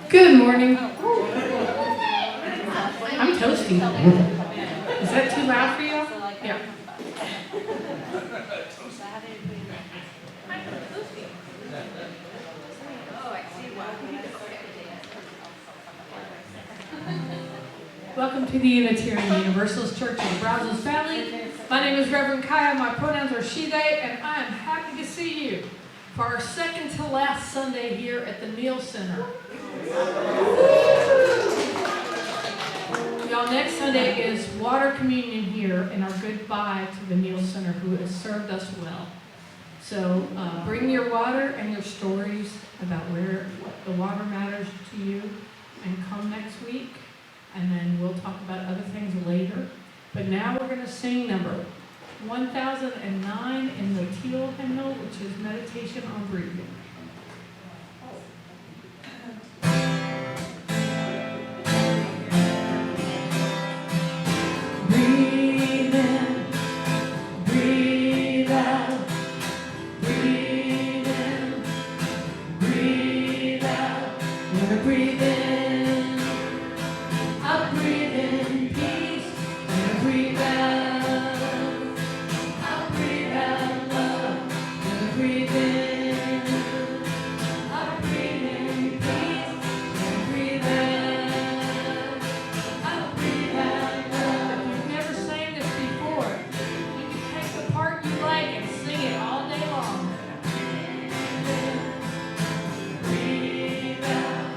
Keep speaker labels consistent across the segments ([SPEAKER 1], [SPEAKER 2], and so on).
[SPEAKER 1] Good morning. I'm toasty. Is that too loud for you? Yeah. Welcome to the Unitarian Universalist Church in Brazos Valley. My name is Reverend Kiya. My pronouns are she, they, and I am happy to see you for our second to last Sunday here at the Meal Center. Y'all, next Sunday is water communion here and our goodbye to the Meal Center, who has served us well. So bring your water and your stories about what the water matters to you, and come next week, and then we'll talk about other things later. But now we're going to sing number 1009 in the Teal hymnal, which is Meditation on Breathing. Breathe in, breathe out, breathe in, breathe out. We're going to breathe in, I breathe in peace, and breathe out, I breathe out love, and breathe in, I breathe in peace, and breathe out, I breathe out love. If you've never sang this before, you can take the part you like and sing it all day long. Breathe out.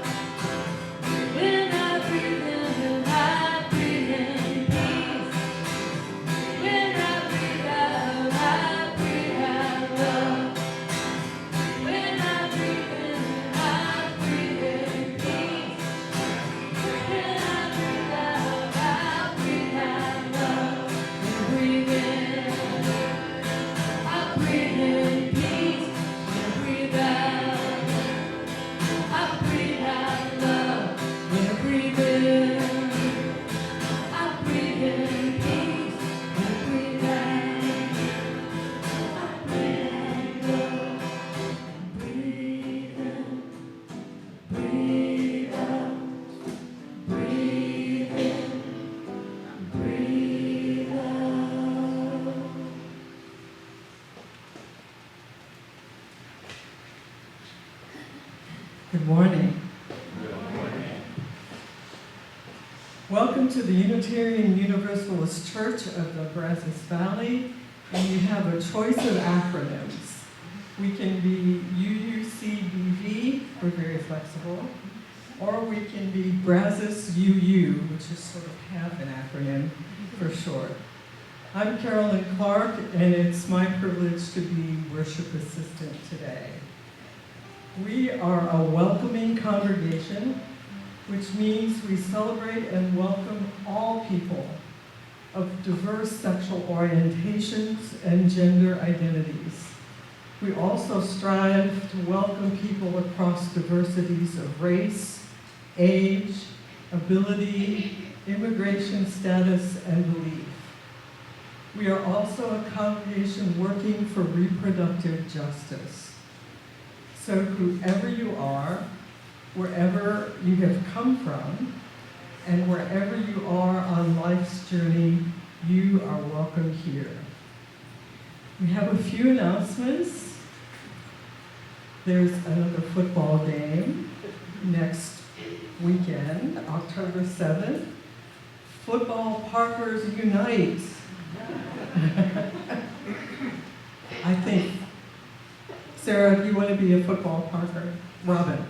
[SPEAKER 1] When I breathe in, I breathe in peace. When I breathe out, I breathe out love. When I breathe in, I breathe in peace. When I breathe out, I breathe out love. And breathe in, I breathe in peace. And breathe out, I breathe out love. When I breathe in, I breathe in peace. And breathe out, I breathe out love. Breathe in, breathe out, breathe in, breathe out.
[SPEAKER 2] Good morning. Welcome to the Unitarian Universalist Church of the Brazos Valley, and you have a choice of acronyms. We can be UUCBV, we're very flexible, or we can be Brazos UU, which is sort of half an acronym for short. I'm Carolyn Clark, and it's my privilege to be worship assistant today. We are a welcoming congregation, which means we celebrate and welcome all people of diverse sexual orientations and gender identities. We also strive to welcome people across diversities of race, age, ability, immigration status, and belief. We are also a congregation working for reproductive justice. So whoever you are, wherever you have come from, and wherever you are on life's journey, you are welcome here. We have a few announcements. There's another football game next weekend, October 7th. Football Parkers Unite. I think, Sarah, do you want to be a football Parker? Robin.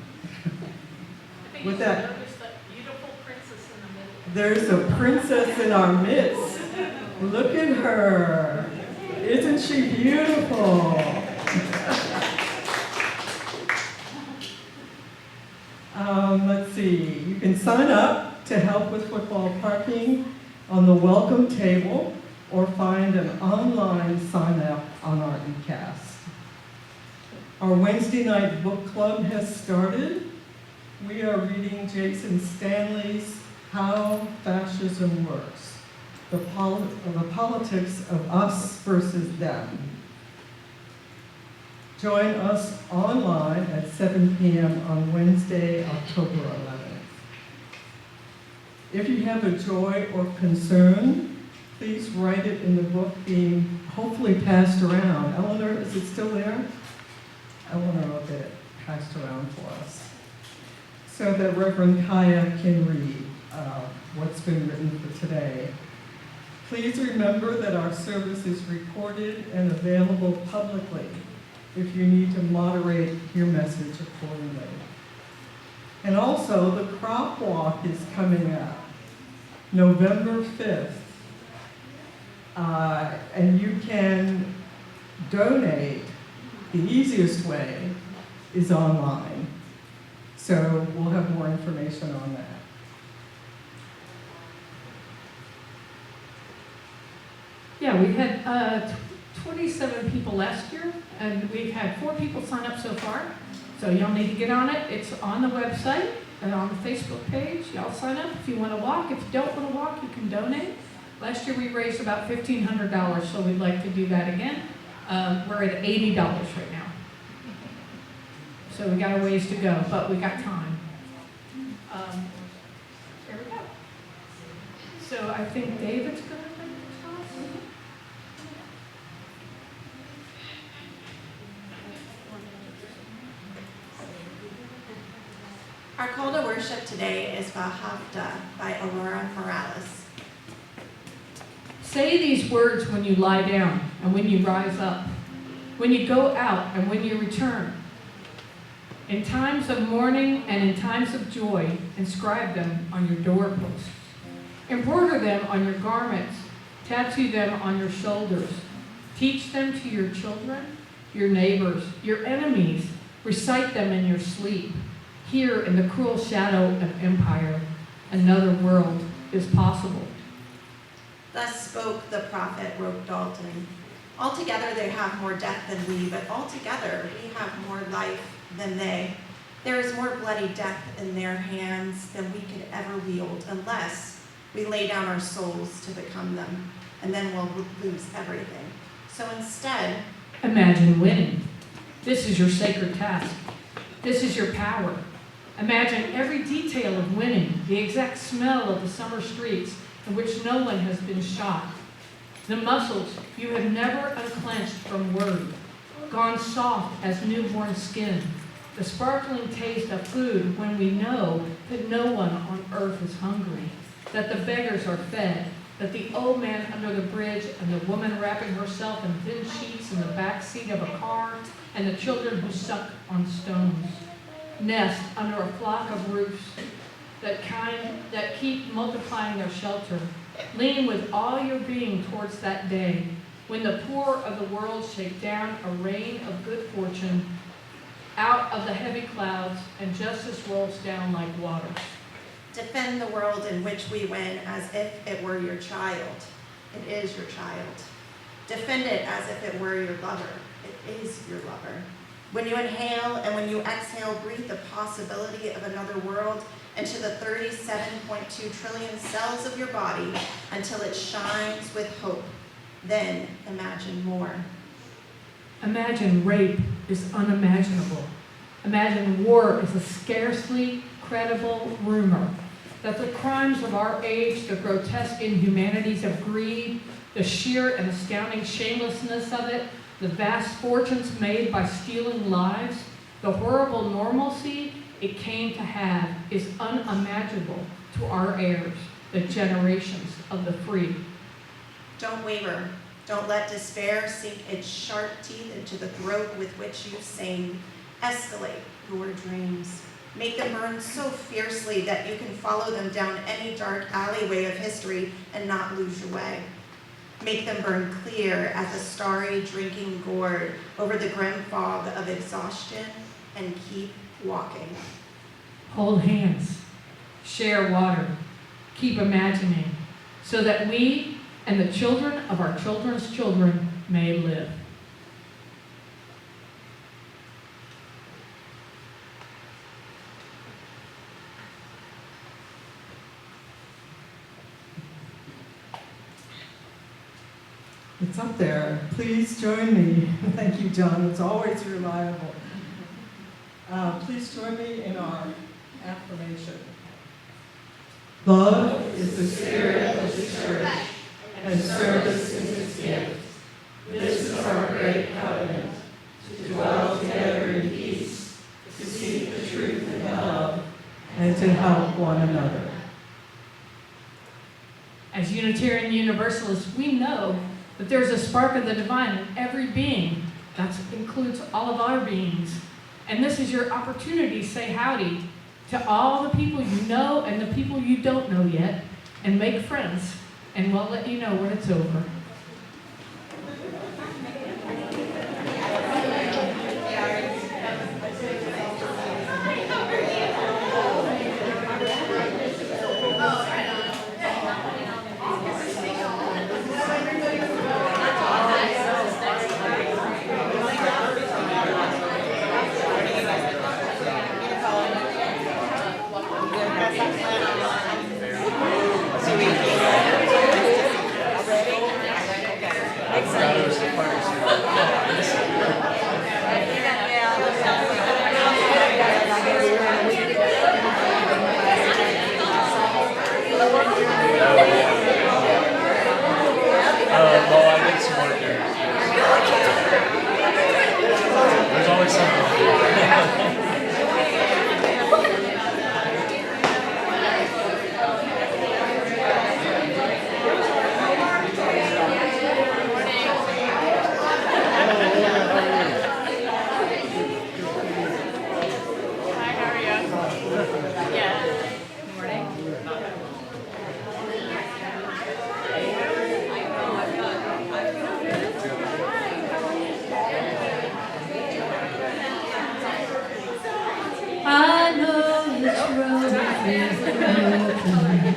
[SPEAKER 2] With that,
[SPEAKER 1] Notice that beautiful princess in the middle.
[SPEAKER 2] there's a princess in our midst. Look at her. Isn't she beautiful? Let's see. You can sign up to help with football parking on the welcome table, or find an online sign up on our eCast. Our Wednesday night book club has started. We are reading Jason Stanley's How Fascism Works, the politics of us versus them. Join us online at 7 p.m. on Wednesday, October 11th. If you have a joy or concern, please write it in the book being hopefully passed around. Eleanor, is it still there? Eleanor will get it passed around for us, so that Reverend Kiya can read what's been written for today. Please remember that our service is recorded and available publicly if you need to moderate your message accordingly. And also, the crop walk is coming up November 5th. And you can donate. The easiest way is online. So we'll have more information on that.
[SPEAKER 1] Yeah, we had 27 people last year, and we've had 4 people sign up so far. So y'all need to get on it. It's on the website and on the Facebook page. Y'all sign up if you want to walk. If you don't want to walk, you can donate. Last year we raised about $1,500, so we'd like to do that again. We're at $80 right now. So we got a ways to go, but we got time. There we go. So I think David's going to bring this to us.
[SPEAKER 3] Our call to worship today is Vahavda by Aurora Morales.
[SPEAKER 1] Say these words when you lie down and when you rise up, when you go out and when you return. In times of mourning and in times of joy, inscribe them on your doorposts. Embroider them on your garments. Tattoo them on your shoulders. Teach them to your children, your neighbors, your enemies. Recite them in your sleep. Here in the cruel shadow of empire, another world is possible.
[SPEAKER 3] Thus spoke the prophet, wrote Dalton. Altogether they have more death than we, but altogether we have more life than they. There is more bloody death in their hands than we could ever wield, unless we lay down our souls to become them, and then we'll lose everything. So instead,
[SPEAKER 1] imagine winning. This is your sacred task. This is your power. Imagine every detail of winning, the exact smell of the summer streets in which no one has been shot. The muscles you have never unclenched from worry, gone soft as newborn skin. The sparkling taste of food when we know that no one on earth is hungry, that the beggars are fed, that the old man under the bridge and the woman wrapping herself in thin sheets in the back seat of a car, and the children who suck on stones. Nest under a flock of roofs that keep multiplying their shelter. Lean with all your being towards that day when the poor of the world shake down a rain of good fortune out of the heavy clouds and justice rolls down like water.
[SPEAKER 3] defend the world in which we win as if it were your child. It is your child. Defend it as if it were your lover. It is your lover. When you inhale and when you exhale, breathe the possibility of another world into the 37.2 trillion cells of your body until it shines with hope. Then imagine more.
[SPEAKER 1] Imagine rape is unimaginable. Imagine war is a scarcely credible rumor. That the crimes of our age, the grotesque inhumanities of greed, the sheer and astounding shamelessness of it, the vast fortunes made by stealing lives, the horrible normalcy it came to have is unimaginable to our heirs, the generations of the free.
[SPEAKER 3] Don't waver. Don't let despair sink its sharp teeth into the throat with which you sing. Escalate your dreams. Make them burn so fiercely that you can follow them down any dark alleyway of history and not lose your way. Make them burn clear as a starry drinking gourd over the grim fog of exhaustion, and keep walking.
[SPEAKER 1] Hold hands, share water, keep imagining, so that we and the children of our children's children may live.
[SPEAKER 2] It's up there. Please join me. Thank you, John. It's always reliable. Please join me in our affirmation. Love is the spirit of the church, and service is its gift. This is our great covenant, to dwell together in peace, to seek the truth in love, and to help one another.
[SPEAKER 1] As Unitarian Universalists, we know that there's a spark of the divine in every being. That includes all of our beings. And this is your opportunity to say howdy to all the people you know and the people you don't know yet, and make friends. And we'll let you know when it's over.
[SPEAKER 4] Well, I did some work there. There's always something.
[SPEAKER 1] I know this road is broken.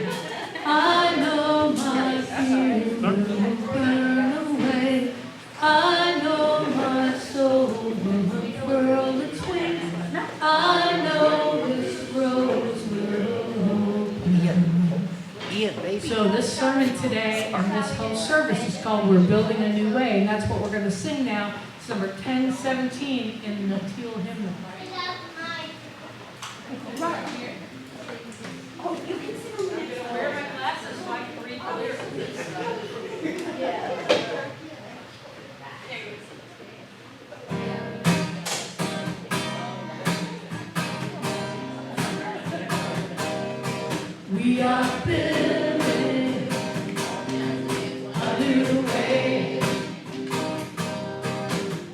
[SPEAKER 1] I know my fear will burn away. I know my soul will unfurl its wings. I know this road will open. So this sermon today and this whole service is called We're Building a New Way, and that's what we're going to sing now. It's number 1017 in the teal hymnal. Right here. Oh, you can sit on that. Wear my glasses so I can read the lyrics. We are building a new way.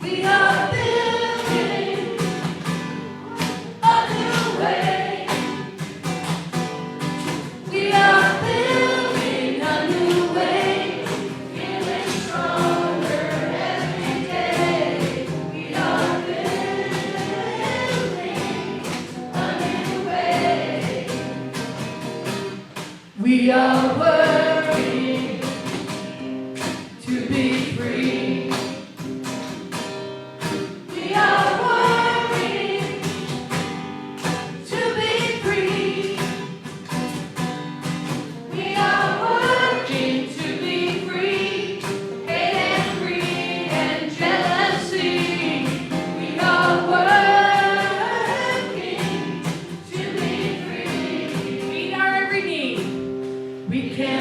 [SPEAKER 1] We are building a new way. We are building a new way, feeling stronger every day. We are building a new way. We are working to be free. We are working to be free. We are working to be free. Hate and greed and jealousy. We are working to be free. Meet our every need. We can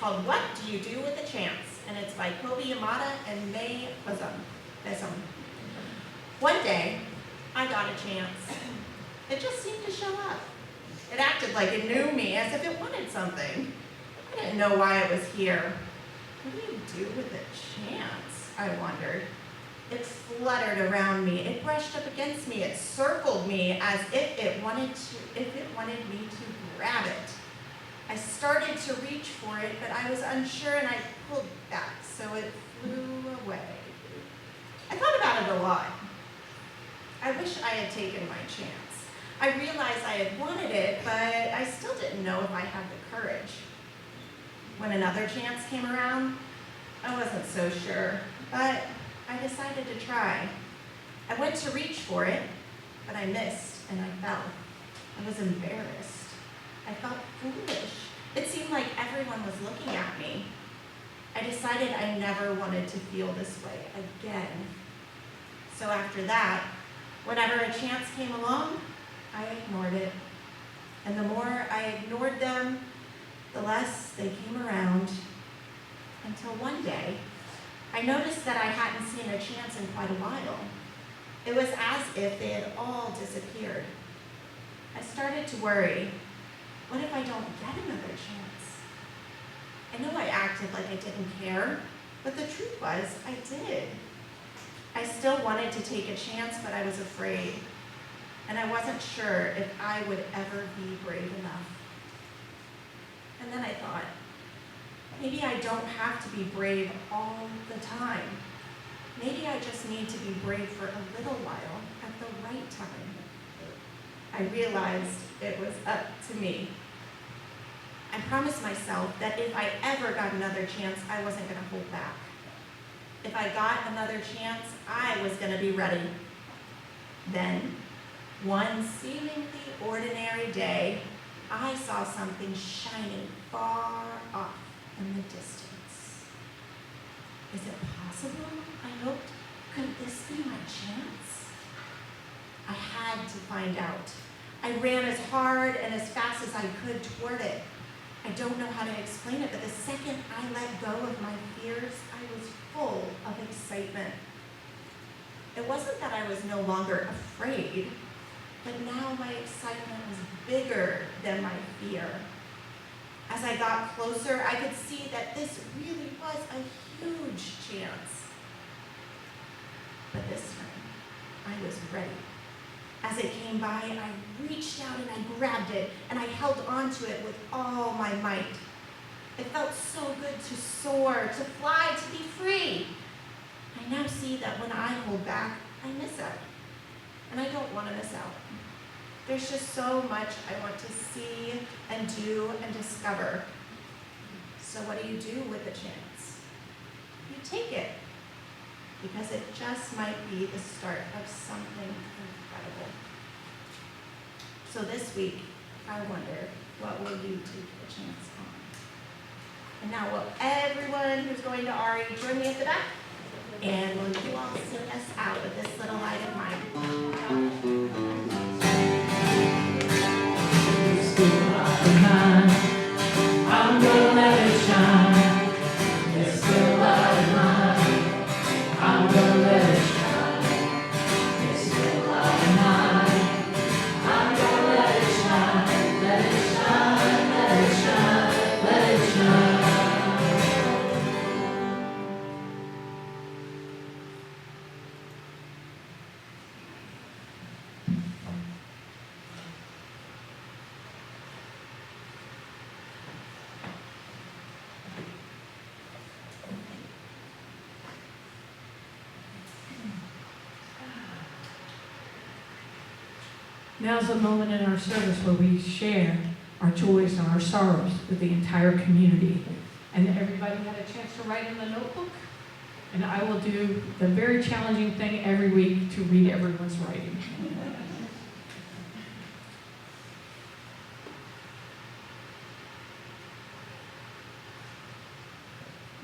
[SPEAKER 3] called What Do You Do with a Chance? And it's by Kobe Yamada and May Besum. One day, I got a chance. It just seemed to show up. It acted like it knew me, as if it wanted something. I didn't know why it was here. What do you do with a chance? I wondered. It fluttered around me. It brushed up against me. It circled me as if it wanted me to grab it. I started to reach for it, but I was unsure and I pulled back, so it flew away. I thought about it a lot. I wish I had taken my chance. I realized I had wanted it, but I still didn't know if I had the courage. When another chance came around, I wasn't so sure, but I decided to try. I went to reach for it, but I missed and I fell. I was embarrassed. I felt foolish. It seemed like everyone was looking at me. I decided I never wanted to feel this way again. So after that, whenever a chance came along, I ignored it. And the more I ignored them, the less they came around. Until one day, I noticed that I hadn't seen a chance in quite a while. It was as if they had all disappeared. I started to worry. What if I don't get another chance? I know I acted like I didn't care, but the truth was, I did. I still wanted to take a chance, but I was afraid. And I wasn't sure if I would ever be brave enough. And then I thought, maybe I don't have to be brave all the time. Maybe I just need to be brave for a little while at the right time. I realized it was up to me. I promised myself that if I ever got another chance, I wasn't going to hold back. If I got another chance, I was going to be ready. Then, one seemingly ordinary day, I saw something shining far off in the distance. Is it possible? I hoped. Could this be my chance? I had to find out. I ran as hard and as fast as I could toward it. I don't know how to explain it, but the second I let go of my fears, I was full of excitement. It wasn't that I was no longer afraid, but now my excitement was bigger than my fear. As I got closer, I could see that this really was a huge chance. But this time, I was ready. As it came by, I reached out and I grabbed it, and I held onto it with all my might. It felt so good to soar, to fly, to be free. I now see that when I hold back, I miss out. And I don't want to miss out. There's just so much I want to see and do and discover. So what do you do with the chance? You take it, because it just might be the start of something incredible. So this week, I wonder, what will you take the chance on? And now will everyone who's going to RE join me at the back? And will you all sing us out with this little light of mine?
[SPEAKER 1] I'm gonna let it shine. It's still light of mine. I'm gonna let it shine. It's still light of mine. I'm gonna let it shine. Let it shine. Let it shine. Let it shine.
[SPEAKER 5] Now's the moment in our service where we share our joys and our sorrows with the entire community. And everybody had a chance to write in the notebook. And I will do the very challenging thing every week to read everyone's writing.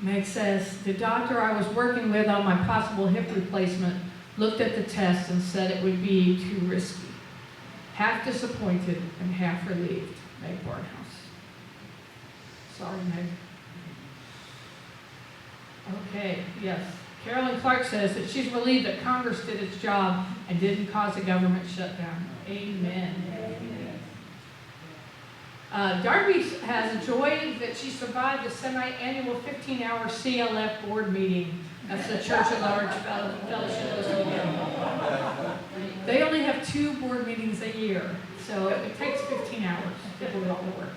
[SPEAKER 5] Meg says, the doctor I was working with on my possible hip replacement looked at the test and said it would be too risky. Half disappointed and half relieved, Meg Barnhouse. Sorry, Meg. Okay, yes. Carolyn Clark says that she's relieved that Congress did its job and didn't cause a government shutdown. Amen. Darby has a joy that she survived a semi-annual 15-hour CLF board meeting. That's the Church at Large Fellowship this weekend. They only have 2 board meetings a year, so it takes 15 hours to do all the work.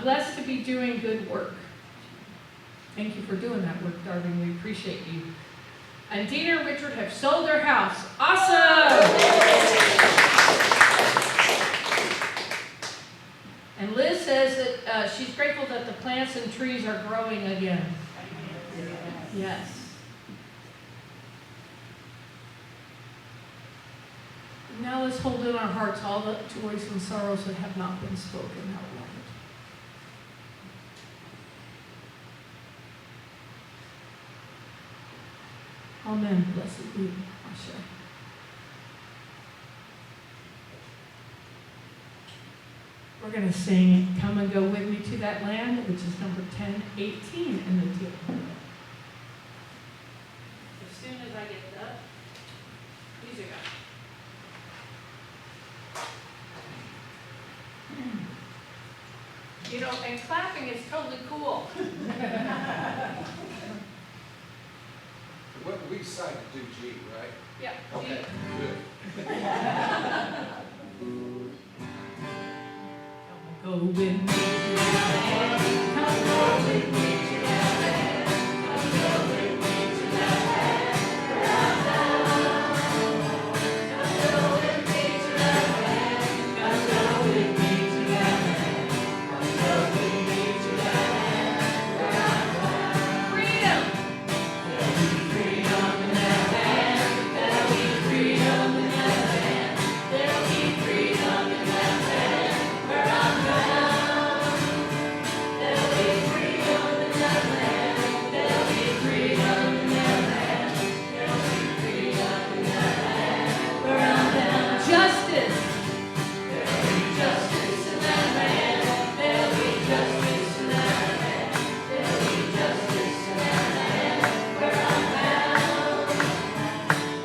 [SPEAKER 5] Blessed to be doing good work. Thank you for doing that work, Darby. We appreciate you. And Dina and Richard have sold their house. Awesome! And Liz says that she's grateful that the plants and trees are growing again. Yes. Now let's hold in our hearts all the joys and sorrows that have not been spoken out loud. Amen. Blessed be Asha. We're going to sing Come and Go With Me to That Land, which is number 1018 in the deal. As soon as I get that, music up. You know, and clapping is totally cool.
[SPEAKER 6] What we decided to do G, right?
[SPEAKER 5] Yeah.
[SPEAKER 6] Okay, good.
[SPEAKER 5] Come go with me to that land. Come go with me to that land. Come go with me to that land. Where I'm bound. Come go with me to that land. Come go with me to that land. Come go with me to that land. Where I'm bound. Freedom. There'll be freedom in that land. There'll be freedom in that land. There'll be freedom in that land. Where I'm bound. There'll be freedom in that land. There'll be freedom in that land. There'll be freedom in that land. Where I'm bound. Justice. There'll be justice in that land. There'll be justice in that land. There'll be justice in that land. Where I'm bound.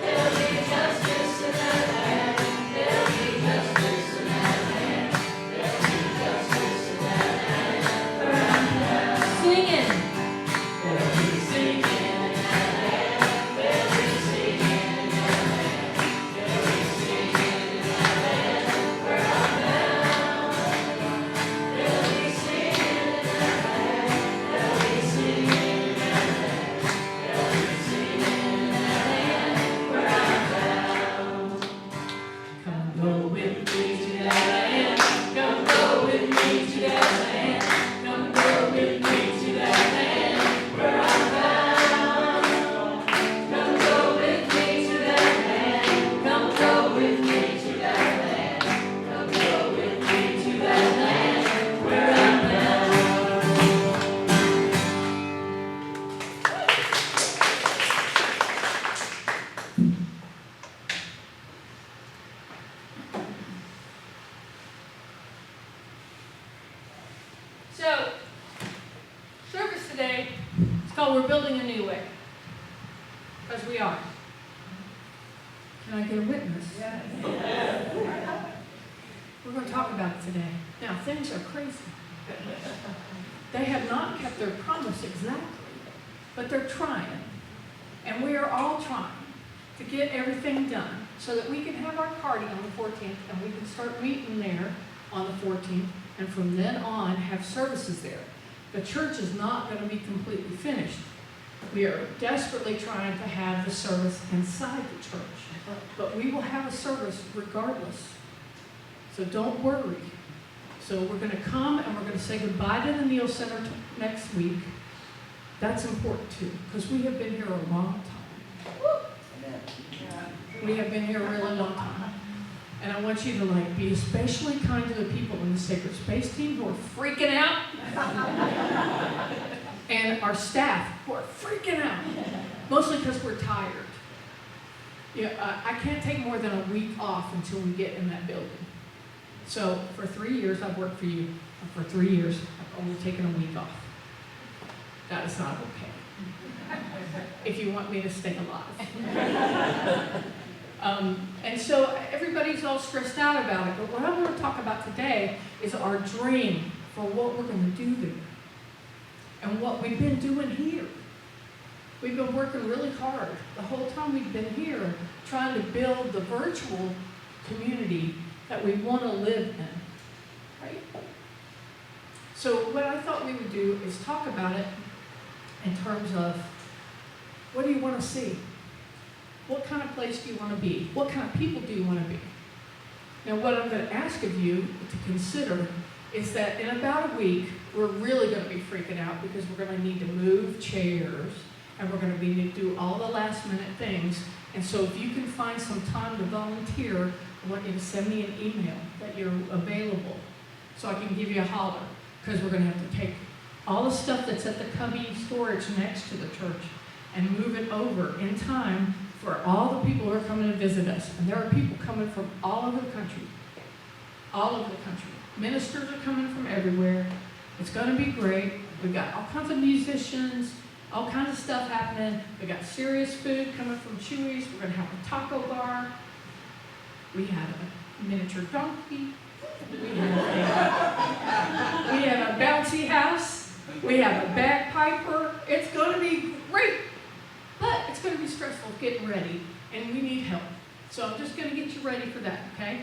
[SPEAKER 5] There'll be justice in that land. There'll be justice in that land. There'll be justice in that land. Where I'm bound. Singing. There'll be singing in that land. There'll be singing in that land. There'll be singing in that land. Where I'm bound. There'll be singing in that land. There'll be singing in that land. There'll be singing in that land. Where I'm bound. Come go with me to that land. Come go with me to that land. Come go with me to that land. Where I'm bound. Come go with me to that land. Come go with me to that land. Come go with me to that land. Where I'm bound. So, service today is called We're Building a New Way. Because we are. Can I get a witness? We're going to talk about it today. Now, things are crazy. They have not kept their promise exactly, but they're trying. And we are all trying to get everything done so that we can have our party on the 14th and we can start meeting there on the 14th and from then on have services there. The church is not going to be completely finished. We are desperately trying to have the service inside the church, but we will have a service regardless. So don't worry. So we're going to come and we're going to say goodbye to the Neal Center next week. That's important too, because we have been here a long time. We have been here a really long time. And I want you to be especially kind to the people in the Sacred Space team who are freaking out. And our staff who are freaking out. Mostly because we're tired. I can't take more than a week off until we get in that building. So for 3 years I've worked for you. For 3 years I've only taken a week off. That is not okay. if you want me to stay alive. And so everybody's all stressed out about it, but what I want to talk about today is our dream for what we're going to do there and what we've been doing here. We've been working really hard the whole time we've been here trying to build the virtual community that we want to live in, right? So what I thought we would do is talk about it in terms of what do you want to see? What kind of place do you want to be? What kind of people do you want to be? Now what I'm going to ask of you to consider is that in about a week, we're really going to be freaking out because we're going to need to move chairs and we're going to need to do all the last minute things. And so if you can find some time to volunteer, I want you to send me an email that you're available so I can give you a holler, because we're going to have to take all the stuff that's at the cubby storage next to the church and move it over in time for all the people who are coming to visit us. And there are people coming from all over the country. All over the country. Ministers are coming from everywhere. It's going to be great. We've got all kinds of musicians, all kinds of stuff happening. We've got serious food coming from Chewy's. We're going to have a taco bar. We have a miniature donkey. We have a bouncy house. We have a bagpiper. It's going to be great. But it's going to be stressful getting ready, and we need help. So I'm just going to get you ready for that, okay?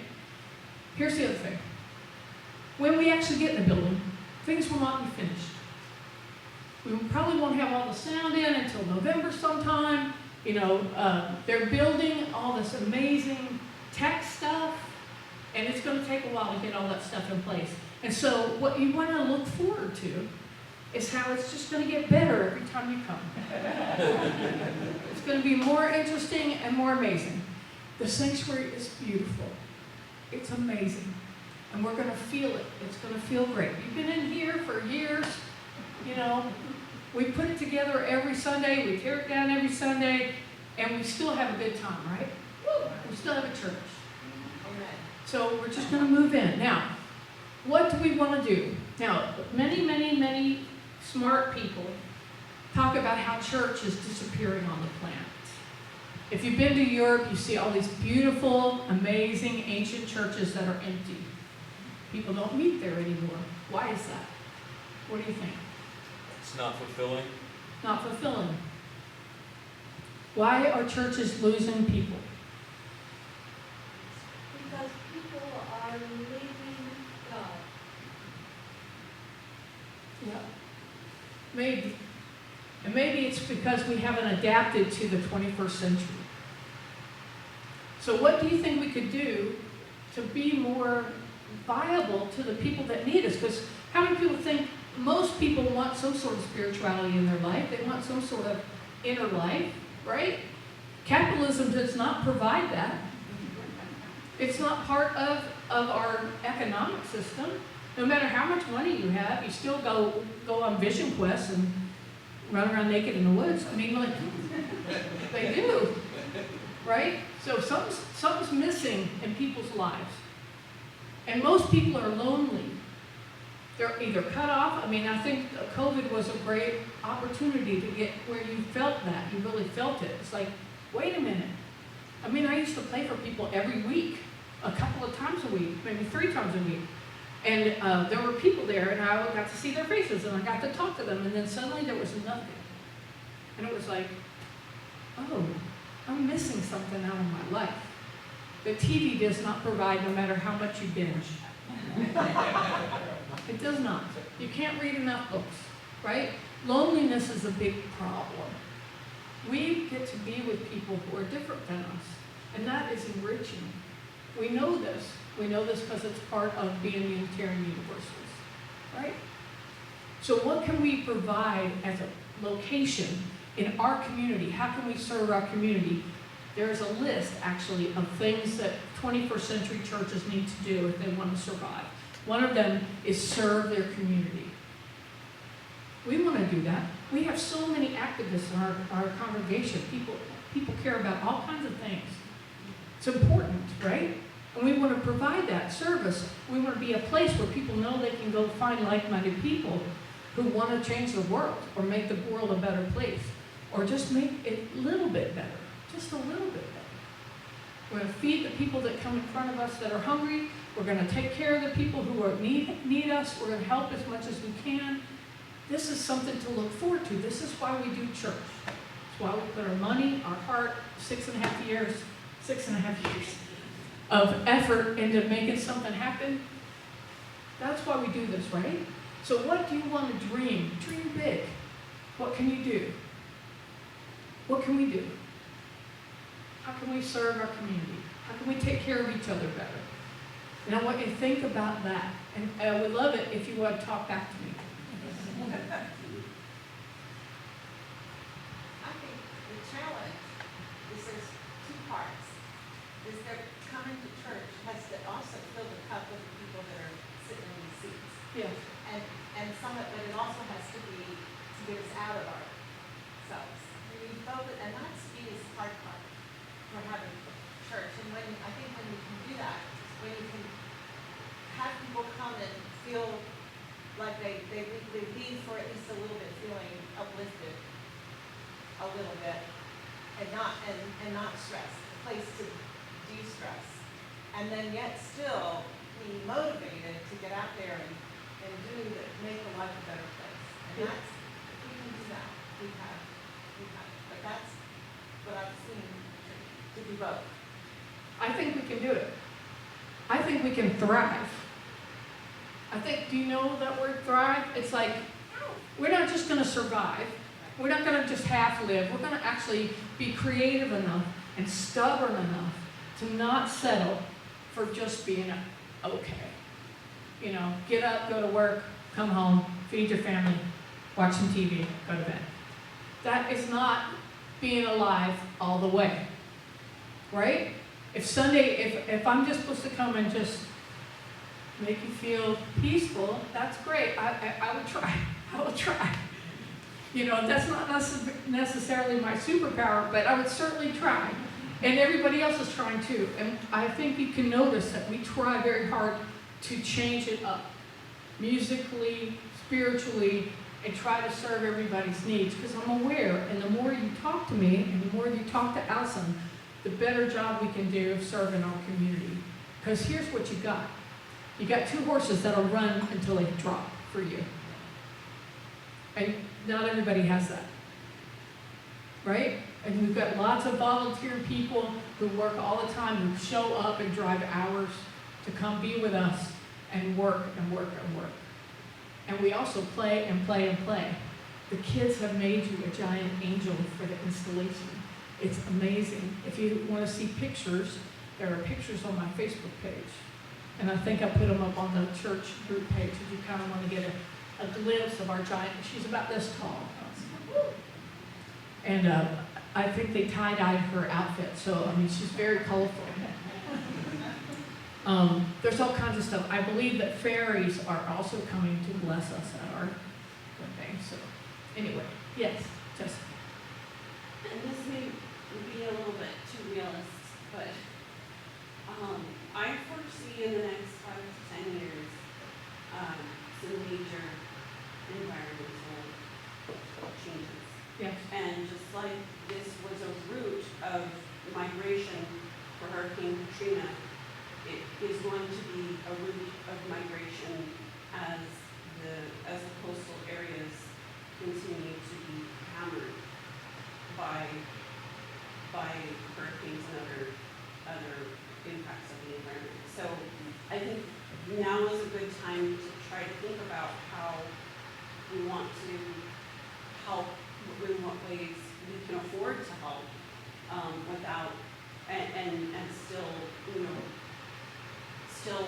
[SPEAKER 5] Here's the other thing. When we actually get in the building, things will not be finished. We probably won't have all the sound in until November sometime. You know, they're building all this amazing tech stuff, and it's going to take a while to get all that stuff in place. And so what you want to look forward to is how it's just going to get better every time you come. It's going to be more interesting and more amazing. The sanctuary is beautiful. It's amazing. And we're going to feel it. It's going to feel great. You've been in here for years. You know, we put it together every Sunday. We tear it down every Sunday. And we still have a good time, right? We still have a church. So we're just going to move in. Now, what do we want to do? Now, many smart people talk about how church is disappearing on the planet. If you've been to Europe, you see all these beautiful, amazing, ancient churches that are empty. People don't meet there anymore. Why is that? What do you think?
[SPEAKER 4] It's not fulfilling.
[SPEAKER 5] Not fulfilling. Why are churches losing people?
[SPEAKER 1] Because people are leaving God.
[SPEAKER 5] Yeah. Maybe. And maybe it's because we haven't adapted to the 21st century. So what do you think we could do to be more viable to the people that need us? Because how many people think most people want some sort of spirituality in their life? They want some sort of inner life, right? Capitalism does not provide that. It's not part of our economic system. No matter how much money you have, you still go on vision quests and run around naked in the woods. I mean, like, they do, right? So something's missing in people's lives. And most people are lonely. They're either cut off. I mean, I think COVID was a great opportunity to get where you felt that. You really felt it. It's like, wait a minute. I mean, I used to play for people every week, a couple of times a week, maybe 3 times a week. And there were people there, and I got to see their faces, and I got to talk to them, and then suddenly there was nothing. And it was like, oh, I'm missing something out of my life. The TV does not provide no matter how much you binge. It does not. You can't read enough books, right? Loneliness is a big problem. We get to be with people who are different than us, and that is enriching. We know this. We know this because it's part of being Unitarian Universalists, right? So what can we provide as a location in our community? How can we serve our community? There is a list, actually, of things that 21st century churches need to do if they want to survive. One of them is serve their community. We want to do that. We have so many activists in our congregation. People care about all kinds of things. It's important, right? And we want to provide that service. We want to be a place where people know they can go find like-minded people. who want to change the world or make the world a better place or just make it a little bit better, just a little bit better. We're going to feed the people that come in front of us that are hungry. We're going to take care of the people who are need us. We're going to help as much as we can. This is something to look forward to. This is why we do church. It's why we put our money, our heart, 6.5 years of effort into making something happen. That's why we do this, right? So what do you want to dream? Dream big. What can you do? What can we do? How can we serve our community? How can we take care of each other better? And I want you to think about that. And I would love it if you would talk back to me.
[SPEAKER 7] I think the challenge is there's two parts. Is that coming to church has to also fill the cup of the people that are sitting in these seats.
[SPEAKER 5] Yes.
[SPEAKER 7] And some of it also has to be to get us out of ourselves. We need both, and that speed is the hard part for having church. And I think when you can do that, when you can have people come and feel like they leave for at least a little bit, feeling uplifted a little bit, and not stressed, a place to de-stress, and then yet still be motivated to get out there and make the life a better place. And that's, if we can do that, we have it. But that's what I've seen to do both.
[SPEAKER 5] I think we can do it. I think we can thrive. Do you know that word thrive? It's like, we're not just going to survive. We're not going to just half live. We're going to actually be creative enough and stubborn enough to not settle for just being okay. You know, get up, go to work, come home, feed your family, watch some TV, go to bed. That is not being alive all the way, right? If I'm just supposed to come and just make you feel peaceful, that's great. I would try. I will try. You know, that's not necessarily my superpower, but I would certainly try. And everybody else is trying too. And I think you can notice that we try very hard to change it up, musically, spiritually, and try to serve everybody's needs. Because I'm aware, and the more you talk to me, and the more you talk to Alison, the better job we can do of serving our community. Because here's what you got. You got 2 horses that'll run until they drop for you. And not everybody has that, right? And we've got lots of volunteer people who work all the time, who show up and drive hours to come be with us and work and work and work. And we also play and play and play. The kids have made you a giant angel for the installation. It's amazing. If you want to see pictures, there are pictures on my Facebook page. And I think I put them up on the church group page if you kind of want to get a glimpse of our giant. She's about this tall. And I think they tie-dyed her outfit, so I mean, she's very colorful. There's all kinds of stuff. I believe that fairies are also coming to bless us at our thing. So anyway, yes, Jessica.
[SPEAKER 8] And this may be a little bit too realist, but I foresee in the next 5 to 10 years some major environmental changes.
[SPEAKER 5] Yes.
[SPEAKER 8] And just like this was a route of migration for Hurricane Katrina, it is going to be a route of migration as the coastal areas continue to be hammered by hurricanes and other impacts of the environment. So I think now is a good time to try to think about how we want to help, in what ways we can afford to help without and still, you know, still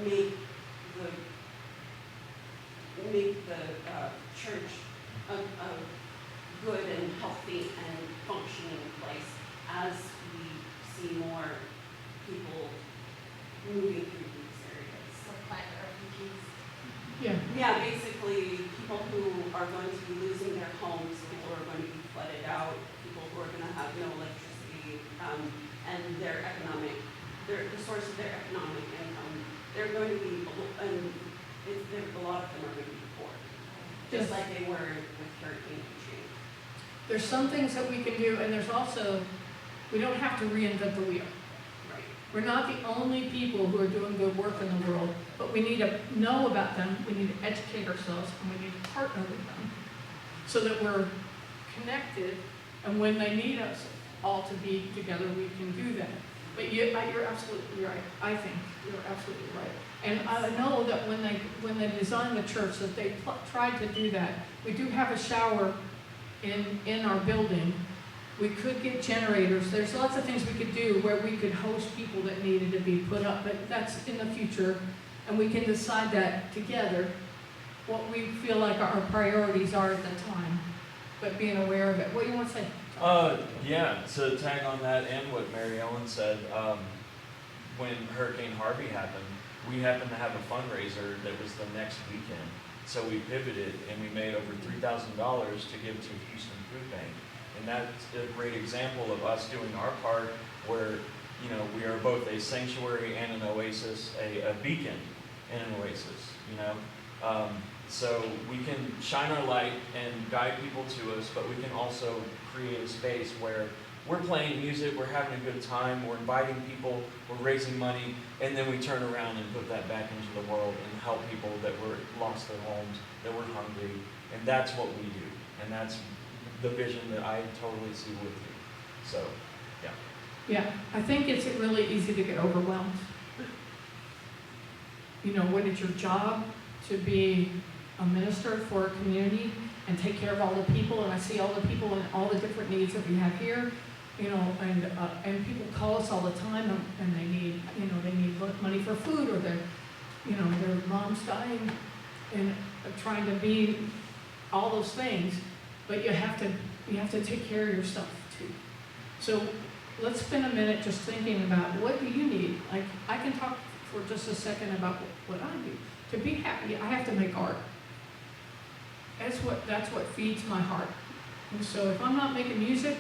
[SPEAKER 8] make the church a good and healthy and functioning place as we see more people moving through these areas.
[SPEAKER 7] So climate refugees.
[SPEAKER 5] Yeah.
[SPEAKER 8] Yeah, basically people who are going to be losing their homes, people who are going to be flooded out, people who are going to have no electricity, and the source of their economic income, they're going to be, and a lot of them are going to be poor, just like they were with Hurricane Katrina.
[SPEAKER 5] There's some things that we can do, and there's also, we don't have to reinvent the wheel.
[SPEAKER 8] Right.
[SPEAKER 5] We're not the only people who are doing good work in the world, but we need to know about them, we need to educate ourselves, and we need to partner with them so that we're connected, and when they need us all to be together, we can do that. But you're absolutely right. I think you're absolutely right. And I know that when they designed the church, that they tried to do that. We do have a shower in our building. We could get generators. There's lots of things we could do where we could host people that needed to be put up, but that's in the future, and we can decide that together, what we feel like our priorities are at the time, but being aware of it. What do you want to say?
[SPEAKER 4] Yeah, to tag on that and what Mary Ellen said, when Hurricane Harvey happened, we happened to have a fundraiser that was the next weekend. So we pivoted and we made over $3,000 to give to Houston Food Bank. And that's a great example of us doing our part where, you know, we are both a sanctuary and an oasis, a beacon and an oasis, you know. So we can shine our light and guide people to us, but we can also create a space where we're playing music, we're having a good time, we're inviting people, we're raising money, and then we turn around and put that back into the world and help people that were lost their homes, that were hungry, and that's what we do. And that's the vision that I totally see with you. So, yeah.
[SPEAKER 5] Yeah, I think it's really easy to get overwhelmed. You know, when it's your job to be a minister for a community and take care of all the people, and I see all the people and all the different needs that we have here, you know, and people call us all the time, and they need, you know, they need money for food, or their, you know, their mom's dying, and trying to be all those things, but you have to take care of yourself too. So let's spend a minute just thinking about, what do you need? Like, I can talk for just a second about what I do. To be happy, I have to make art. That's what feeds my heart. And so if I'm not making music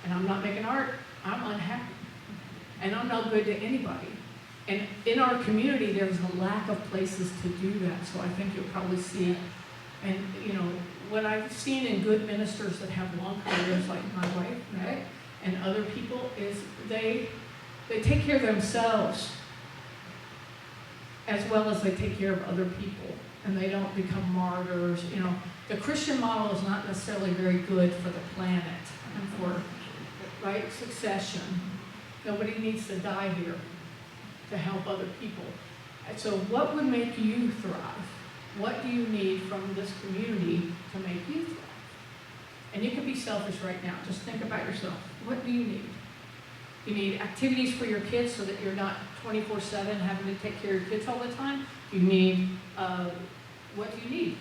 [SPEAKER 5] and I'm not making art, I'm unhappy. And I'm not good to anybody. And in our community, there's a lack of places to do that. So I think you'll probably see, and you know, what I've seen in good ministers that have long careers, like my wife, right, and other people, is they take care of themselves as well as they take care of other people, and they don't become martyrs. You know, the Christian model is not necessarily very good for the planet and for, right, succession. Nobody needs to die here to help other people. And so what would make you thrive? What do you need from this community to make you thrive? And you can be selfish right now. Just think about yourself. What do you need? You need activities for your kids so that you're not 24/7 having to take care of your kids all the time. You need, what do you need?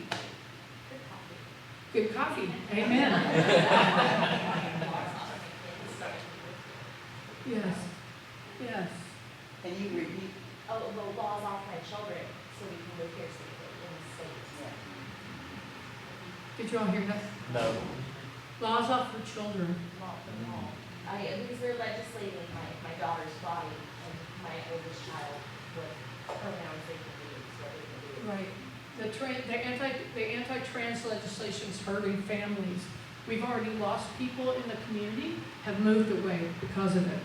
[SPEAKER 5] Good coffee. Amen. Yes. Yes.
[SPEAKER 9] Can you repeat?
[SPEAKER 7] Oh, the laws off my children, so we can live here safely in the States.
[SPEAKER 5] Did you all hear that?
[SPEAKER 4] No.
[SPEAKER 5] Laws off for children.
[SPEAKER 7] Well, because we're legislating my daughter's body and my oldest child with pronouns they can use, what they can do.
[SPEAKER 5] Right. The anti-trans legislation is hurting families. We've already lost people in the community, have moved away because of it.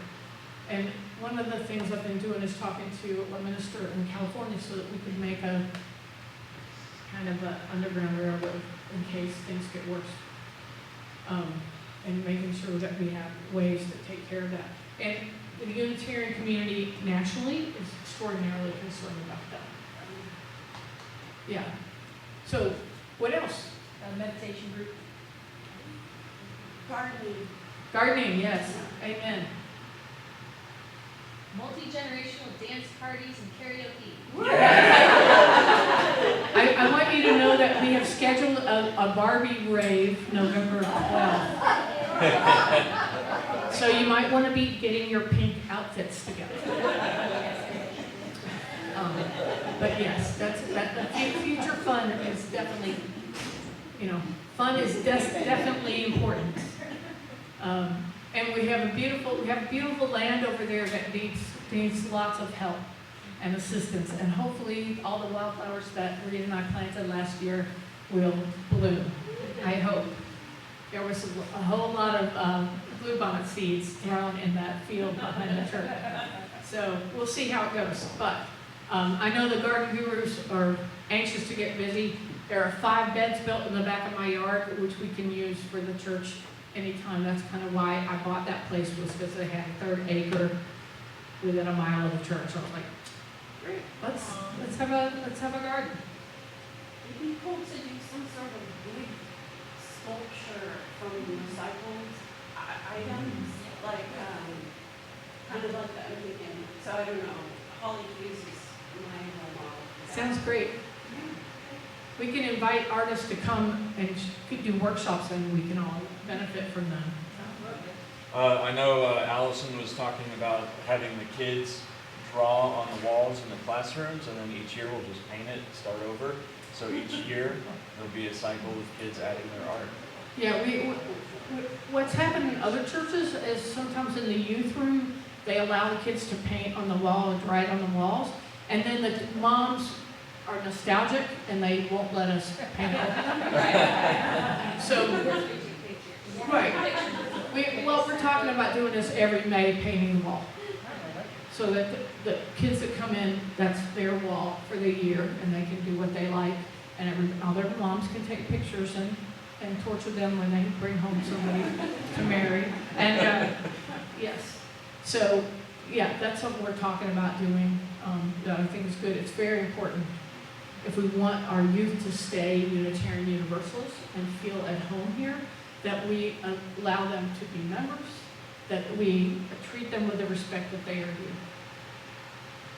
[SPEAKER 5] And one of the things I've been doing is talking to a minister in California so that we could make a kind of an underground railroad in case things get worse. And making sure that we have ways to take care of that. And the Unitarian community nationally is extraordinarily concerned about that. Yeah. So, what else?
[SPEAKER 7] A meditation group. Gardening.
[SPEAKER 5] Gardening, yes. Amen.
[SPEAKER 7] Multi-generational dance parties and karaoke.
[SPEAKER 5] I want you to know that we have scheduled a Barbie rave November 12th. So you might want to be getting your pink outfits together. But yes, the future fun is definitely, you know, fun is definitely important. And we have beautiful land over there that needs lots of help. and assistance. And hopefully, all the wildflowers that Rita and I planted last year will bloom. I hope. There was a whole lot of bluebonnet seeds thrown in that field behind the church. So we'll see how it goes. But I know the garden gurus are anxious to get busy. There are 5 beds built in the back of my yard, which we can use for the church anytime. That's kind of why I bought that place, was because they had a 3rd acre within a mile of the church. I was like, great, let's have a garden.
[SPEAKER 8] It'd be cool to do some sort of big sculpture from recycled items, like, kind of like the American, so I don't know, Holly Hughes is my role model.
[SPEAKER 5] Sounds great. We can invite artists to come and do workshops, and we can all benefit from them.
[SPEAKER 4] I know Allison was talking about having the kids draw on the walls in the classrooms, and then each year we'll just paint it, start over. So each year there'll be a cycle with kids adding their art.
[SPEAKER 5] Yeah, what's happened in other churches is sometimes in the youth room, they allow the kids to paint on the wall and write on the walls, and then the moms are nostalgic and they won't let us paint over them. So, right. We're talking about doing this every May, painting the wall. So that the kids that come in, that's their wall for the year, and they can do what they like, and other moms can take pictures and torture them when they bring home somebody to marry. And, yes. So, yeah, that's something we're talking about doing, that I think is good. It's very important. If we want our youth to stay Unitarian Universalists and feel at home here, that we allow them to be members, that we treat them with the respect that they are due,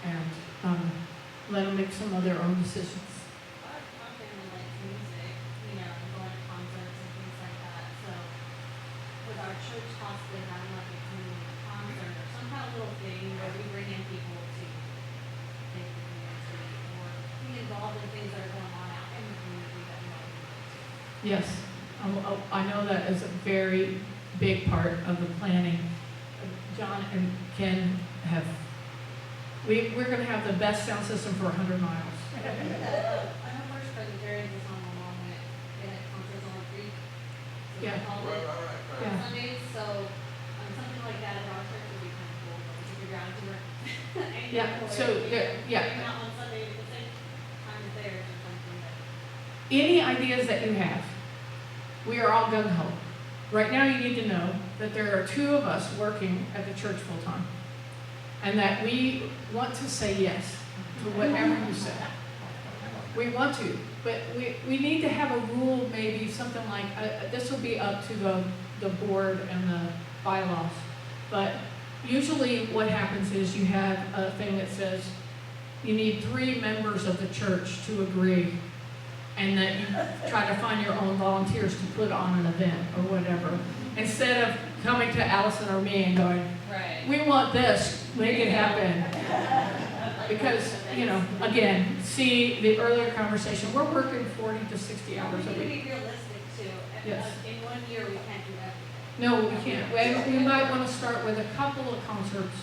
[SPEAKER 5] and let them make some of their own decisions.
[SPEAKER 7] Our family likes music, and going to concerts and things like that, so with our church possibly having like a community concert or some kind of little thing where we bring in people to take the community or be involved in things that are going on out in the community that we might be able to.
[SPEAKER 5] Yes, I know that is a very big part of the planning. John and Ken have, we're going to have the best sound system for 100 miles.
[SPEAKER 7] I know First Presbyterian was on the long way, and it concerts on the creek. So
[SPEAKER 5] Yeah.
[SPEAKER 7] they called it
[SPEAKER 6] Right.
[SPEAKER 5] Yeah.
[SPEAKER 7] Sundays, so something like that at our church would be kind of cool, but to figure out to work.
[SPEAKER 5] Yeah, so, yeah.
[SPEAKER 7] Maybe not on Sunday at the same time as theirs or something, but.
[SPEAKER 5] Any ideas that you have, we are all gung-ho. Right now, you need to know that there are 2 of us working at the church full-time, and that we want to say yes to whatever you say. We want to, but we need to have a rule, maybe something like, this will be up to the board and the bylaws, but usually what happens is you have a thing that says you need 3 members of the church to agree, and that you try to find your own volunteers to put on an event or whatever, instead of coming to Allison or me and going,
[SPEAKER 7] Right.
[SPEAKER 5] we want this, make it happen. Because, again, see the earlier conversation, we're working 40 to 60 hours a
[SPEAKER 7] We need to
[SPEAKER 5] week.
[SPEAKER 7] be realistic too.
[SPEAKER 5] Yes.
[SPEAKER 7] In 1 year, we can't do everything.
[SPEAKER 5] No, we can't. We might want to start with a couple of concerts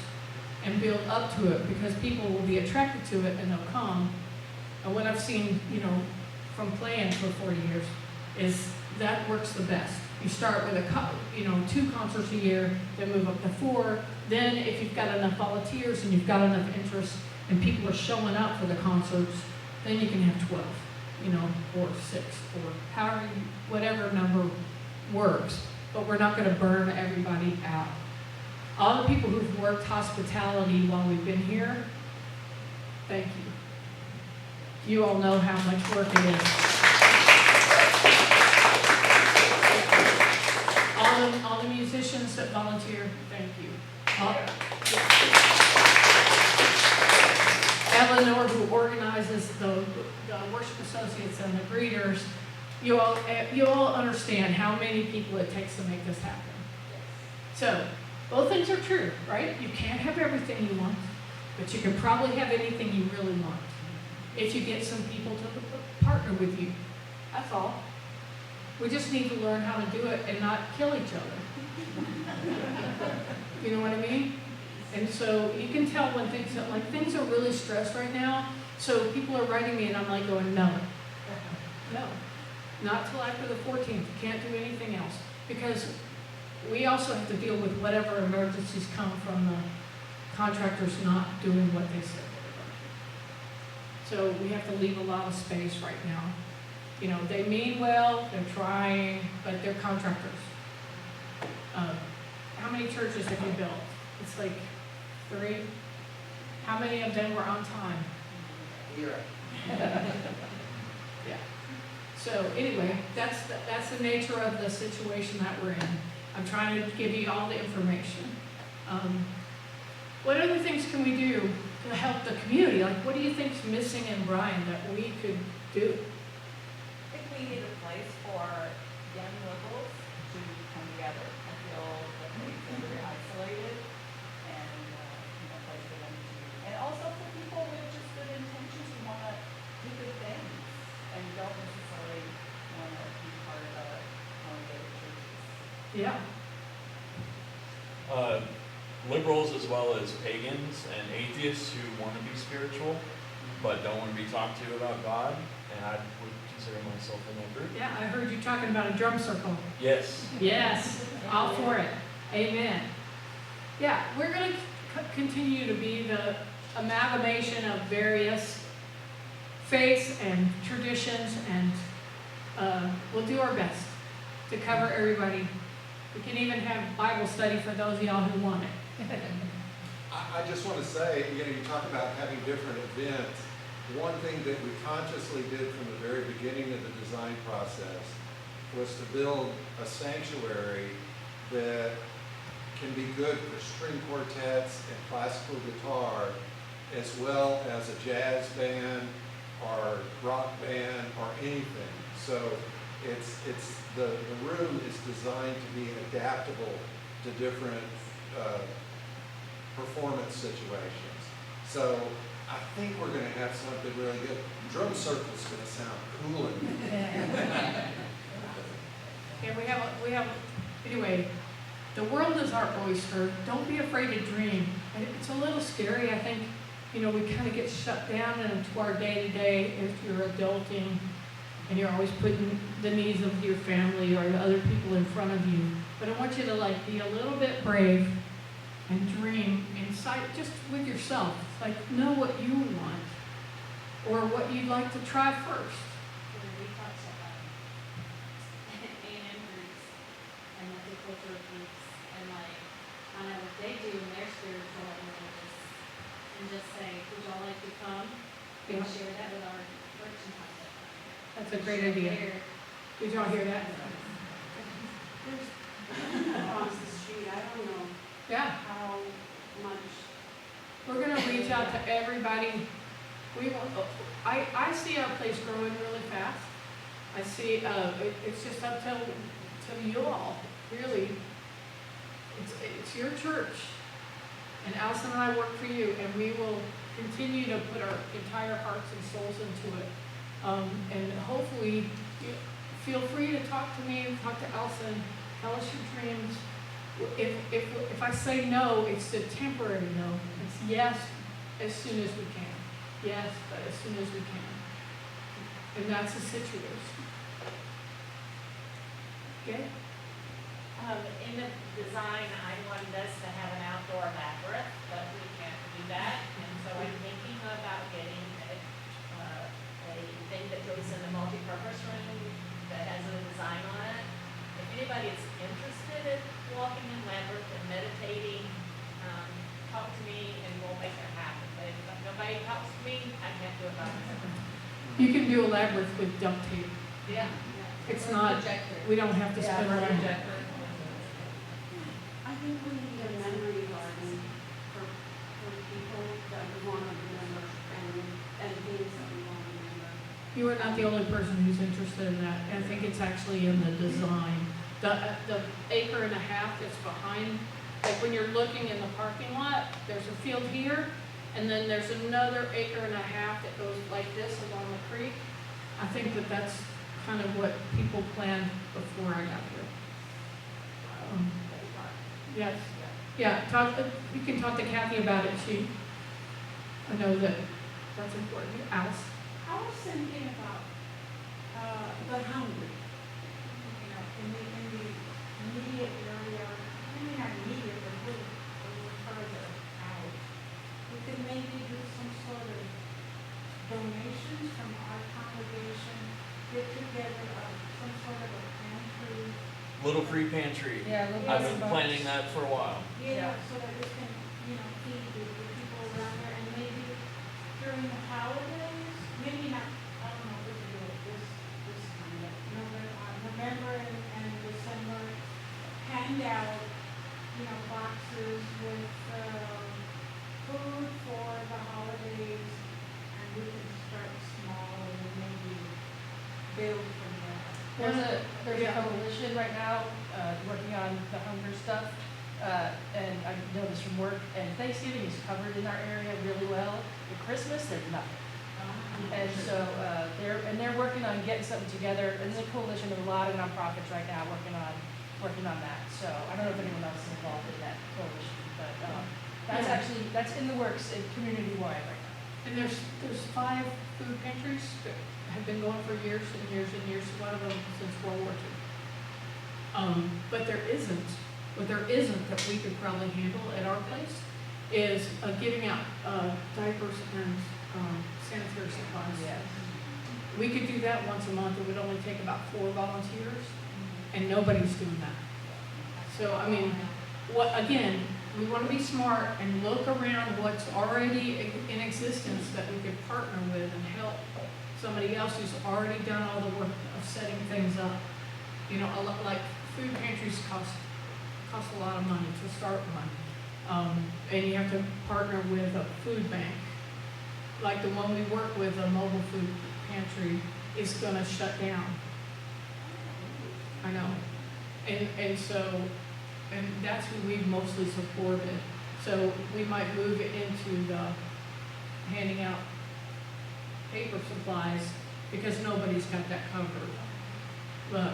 [SPEAKER 5] and build up to it, because people will be attracted to it and they'll come. And what I've seen, from playing for 40 years, is that works the best. You start with 2 concerts a year, then move up to 4. Then if you've got enough volunteers and you've got enough interest and people are showing up for the concerts, then you can have 12, or 6, or however, whatever number works. But we're not going to burn everybody out. All the people who've worked hospitality while we've been here, thank you. You all know how much work it is. All the musicians that volunteer, thank you. Eleanor, who organizes the worship associates and the greeters, you all understand how many people it takes to make this happen. So, both things are true, right? You can't have everything you want, but you can probably have anything you really want if you get some people to partner with you. That's all. We just need to learn how to do it and not kill each other. You know what I mean? And so you can tell when things are really stressed right now. So people are writing me and I'm like going, no, not till after the 14th. You can't do anything else. Because we also have to deal with whatever emergencies come from the contractors not doing what they said they were going to do. So we have to leave a lot of space right now. You know, they mean well, they're trying, but they're contractors. How many churches have you built? It's like 3. How many of them were on time?
[SPEAKER 6] You're
[SPEAKER 5] Yeah. So anyway, that's the nature of the situation that we're in. I'm trying to give you all the information. What other things can we do to help the community? Like, what do you think's missing in Bryan that we could do?
[SPEAKER 7] I think we need a place for young liberals to come together. I feel that they feel very isolated and, a place for them to, and also for people with just good intentions who want to do good things and don't necessarily want to be part of congregated churches.
[SPEAKER 5] Yeah.
[SPEAKER 4] Liberals as well as pagans and atheists who want to be spiritual but don't want to be talked to about God, and I would consider myself in that group.
[SPEAKER 5] Yeah, I heard you talking about a drum circle.
[SPEAKER 4] Yes.
[SPEAKER 5] Yes, all for it. Amen. Yeah, we're going to continue to be the amalgamation of various faiths and traditions, and we'll do our best to cover everybody. We can even have Bible study for those of y'all who want it.
[SPEAKER 6] I just want to say, you talk about having different events. One thing that we consciously did from the very beginning of the design process was to build a sanctuary that can be good for string quartets and classical guitar, as well as a jazz band or rock band or anything. So the room is designed to be adaptable to different performance situations. So I think we're going to have something really good. Drum circle's going to sound cool.
[SPEAKER 5] Yeah, anyway, the world is our oyster. Don't be afraid to dream. And it's a little scary, I think. We kind of get shut down into our day-to-day if you're adulting and you're always putting the needs of your family or the other people in front of you. But I want you to be a little bit brave and dream inside, just with yourself. Know what you want or what you'd like to try first.
[SPEAKER 8] We talked about A&M groups and multicultural groups and kind of what they do in their spiritual and religious, and just say, would y'all like to come and
[SPEAKER 5] Yeah.
[SPEAKER 8] share that with our church and talk about that?
[SPEAKER 5] That's a great idea. Did y'all hear that?
[SPEAKER 8] Across the street, I don't know
[SPEAKER 5] Yeah.
[SPEAKER 8] how much.
[SPEAKER 5] We're gonna reach out to everybody. I see our place growing really fast. I see, it's just up to you all, really. It's your church. And Allison and I work for you, and we will continue to put our entire hearts and souls into it. And hopefully, feel free to talk to me, talk to Allison, tell us your dreams. If I say no, it's a temporary no. It's yes, as soon as we can. Yes, but as soon as we can. And that's the situation. Okay?
[SPEAKER 7] In the design, I wanted us to have an outdoor labyrinth, but we can't do that. And so I'm thinking about getting a thing that goes in the multipurpose room that has a design on it. If anybody is interested in walking in labyrinth and meditating, talk to me and we'll make it happen. But if nobody talks to me, I can't do it by myself.
[SPEAKER 5] You can do a labyrinth with duct tape.
[SPEAKER 7] Yeah.
[SPEAKER 5] It's not, we don't have to spend our own.
[SPEAKER 8] I think we need a memory garden for people that we want to remember and things that we want to remember.
[SPEAKER 5] You are not the only person who's interested in that. I think it's actually in the design. The acre and a half that's behind, when you're looking in the parking lot, there's a field here, and then there's another acre and a half that goes like this along the creek. I think that's kind of what people planned before I got here. Yes. Yeah, you can talk to Kathy about it, I know that that's important. Alice?
[SPEAKER 9] I was thinking about, the hungry, in the immediate area, maybe not immediate, but a little further out. We could maybe do some sort of donations from our congregation, get together, some sort of a pantry.
[SPEAKER 4] Little free pantry.
[SPEAKER 1] Yeah, we'll
[SPEAKER 4] I've
[SPEAKER 1] get
[SPEAKER 4] been
[SPEAKER 1] some
[SPEAKER 4] planning that for a while.
[SPEAKER 9] Yeah, so that we can, feed the people around there, and maybe during the holidays, maybe not, I don't know if we can do it this time, but November and December, hand out, boxes with, food for the holidays, and we can start small and maybe build from there.
[SPEAKER 1] There's a coalition right now, working on the hunger stuff, and I know this from work, and Thanksgiving is covered in our area really well. At Christmas, there's nothing. And so, they're working on getting something together, and there's a coalition of a lot of nonprofits right now working on that. So, I don't know if anyone else is involved in that coalition, but, that's in the works and community-wide right now.
[SPEAKER 5] And there's 5 food pantries that have been going for years and years and years, a lot of them since World War II. What there isn't that we could probably handle at our place is giving out diapers and sanitary supplies.
[SPEAKER 1] Yes.
[SPEAKER 5] We could do that once a month. It would only take about 4 volunteers, and nobody's doing that. So, I mean, we want to be smart and look around what's already in existence that we could partner with and help somebody else who's already done all the work of setting things up. A lot, like food pantries cost a lot of money to start one. And you have to partner with a food bank. Like the one we work with, a mobile food pantry, is gonna shut down. I know. And that's who we've mostly supported. So we might move it into the handing out paper supplies because nobody's got that covered. But,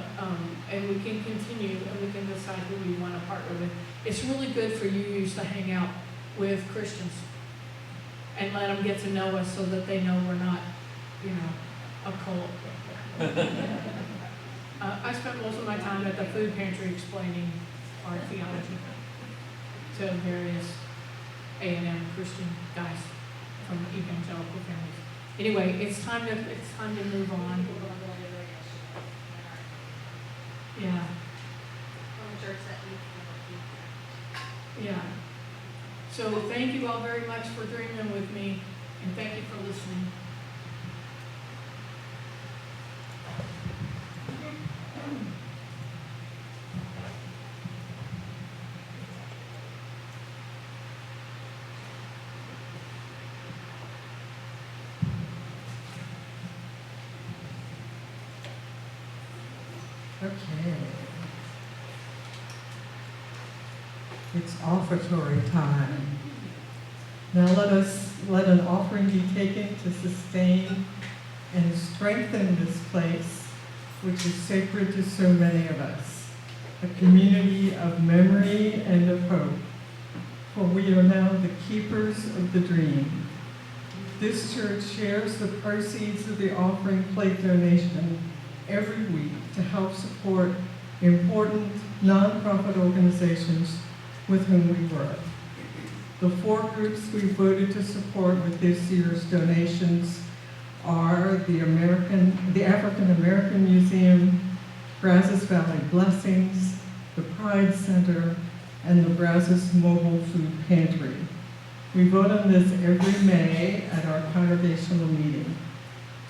[SPEAKER 5] and we can continue and we can decide who we want to partner with. It's really good for UUs to hang out with Christians and let them get to know us so that they know we're not, a cult. I spent most of my time at the food pantry explaining our theology to various A&M Christian guys from evangelical families. Anyway, it's time to move on. Yeah.
[SPEAKER 7] From a church that needs
[SPEAKER 5] Yeah. So thank you all very much for dreaming with me, and thank you for listening.
[SPEAKER 2] Okay. It's offertory time. Now let an offering be taken to sustain and strengthen this place, which is sacred to so many of us, a community of memory and of hope, for we are now the keepers of the dream. This church shares the proceeds of the offering plate donation every week to help support important nonprofit organizations with whom we work. The 4 groups we voted to support with this year's donations are the African American Museum, Brazos Valley Blessings, the Pride Center, and the Brazos Mobile Food Pantry. We vote on this every May at our congregational meeting.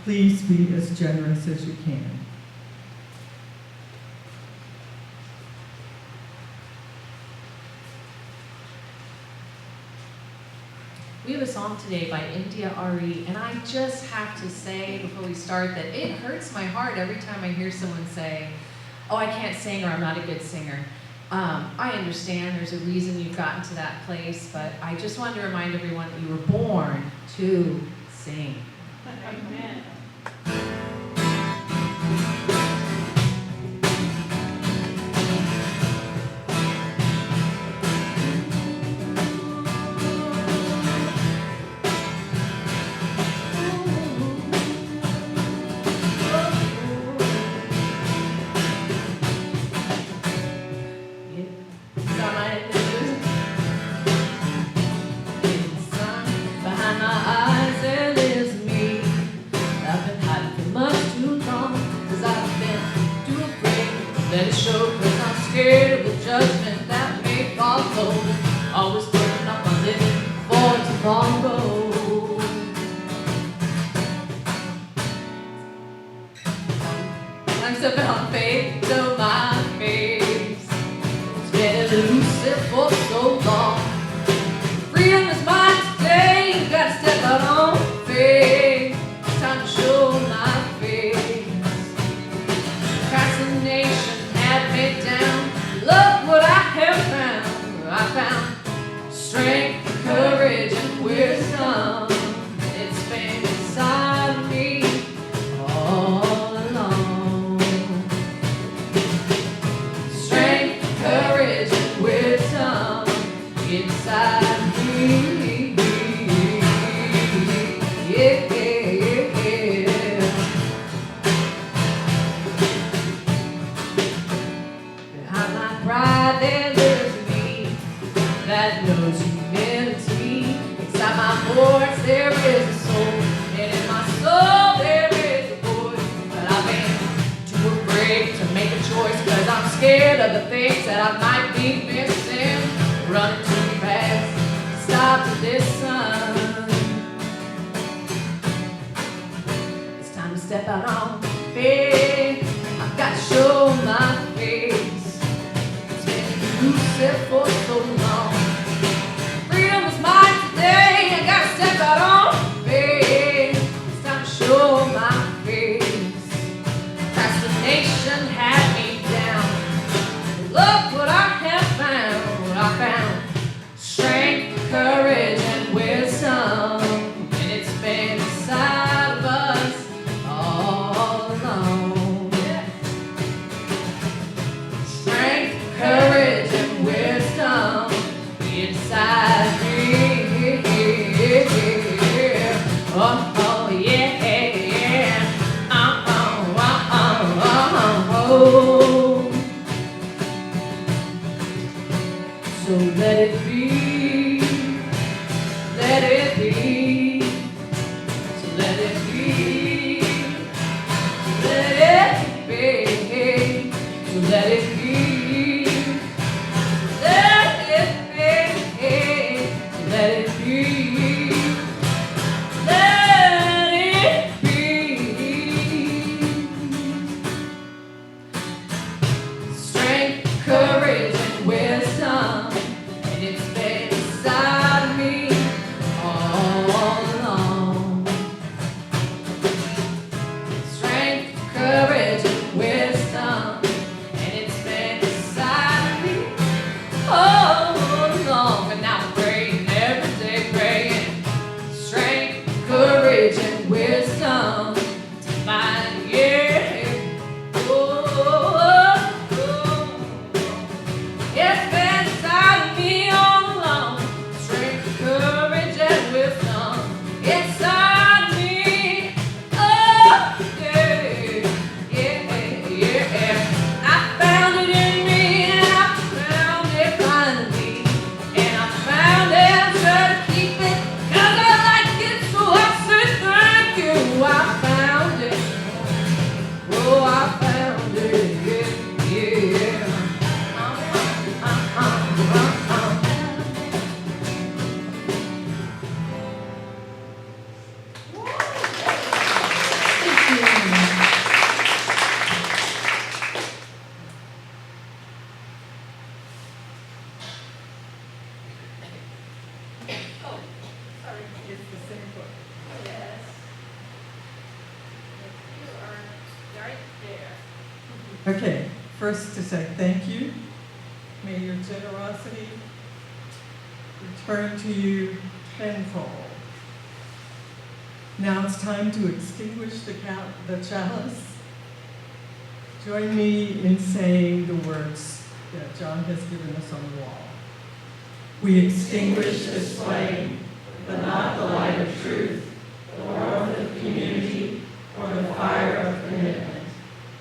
[SPEAKER 2] Please be as generous as you can.
[SPEAKER 1] We have a song today by India Ari, and I just have to say before we start that it hurts my heart every time I hear someone say, oh, I can't sing or I'm not a good singer. I understand there's a reason you've gotten to that place, but I just wanted to remind everyone that you were born to sing.
[SPEAKER 9] Amen.
[SPEAKER 1] time stepping on faith to my face. It's been elusive for so long. Freedom is mine today. You gotta step out on faith. It's time to show my face. Procrastination had me down. Look what I have found. I found strength, courage, and wisdom. It's been inside me all along. Strength, courage, and wisdom inside me. Yeah. Behind my pride there lives me that knows humility. Inside my voice there is a soul, and in my soul there is a voice. But I've been too afraid to make a choice, 'cause I'm scared of the things that I might be missing. Running too fast to stop to listen. It's time to step out on faith. I've got to show my face. It's been elusive for so long. Freedom is mine today. I gotta step out on faith. It's time to show my face. Procrastination had me down. Look what I have found. I found strength, courage, and wisdom. And it's been inside of us all along. Strength, courage, and wisdom inside me. Oh, yeah. Oh. So let it be. Let it be. So let it be. Let it be. So let it be. Let it be. Let it be. Let it be. Strength, courage, and wisdom, and it's been inside me all along. Strength, courage, and wisdom, and it's been inside me all along. And now I'm praying every day, praying strength, courage, and wisdom to find, yeah. It's been inside of me all along. Strength, courage, and wisdom inside me. Oh, yeah. I found it in me, and I found it finally. And I found it, I try to keep it, 'cause I like it, so I say thank you. I found it. Oh, I found it, yeah.
[SPEAKER 2] It's the same book.
[SPEAKER 7] Yes. You are right there.
[SPEAKER 2] Okay, first to say thank you. May your generosity return to you tenfold. Now it's time to extinguish the chalice. Join me in saying the words that John has given us on the wall. We extinguish this flame, but not the light of truth, the warmth of community, or the fire of commitment.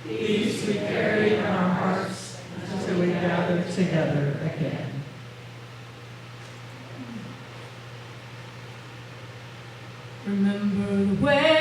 [SPEAKER 2] These we carry in our hearts until we gather together again.
[SPEAKER 1] Remember the way